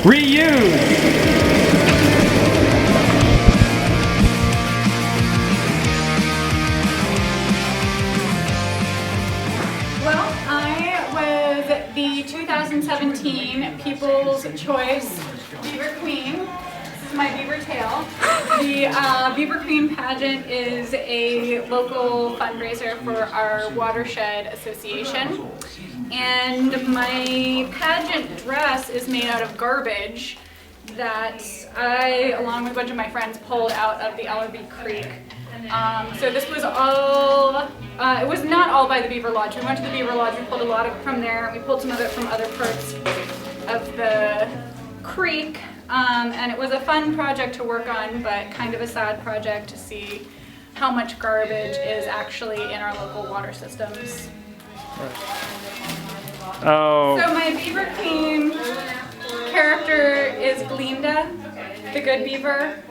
Reuse. Well, I was the 2017 People's Choice Beaver Queen. This is my beaver tail. The Beaver Queen Pageant is a local fundraiser for our watershed association. And my pageant dress is made out of garbage that I, along with a bunch of my friends, pulled out of the Ellerbe Creek. So this was all, it was not all by the Beaver Lodge. We went to the Beaver Lodge, we pulled a lot of it from there. We pulled some of it from other parts of the creek. And it was a fun project to work on, but kind of a sad project to see how much garbage is actually in our local water systems. Oh. So my Beaver Queen character is Gleenda, the Good Beaver.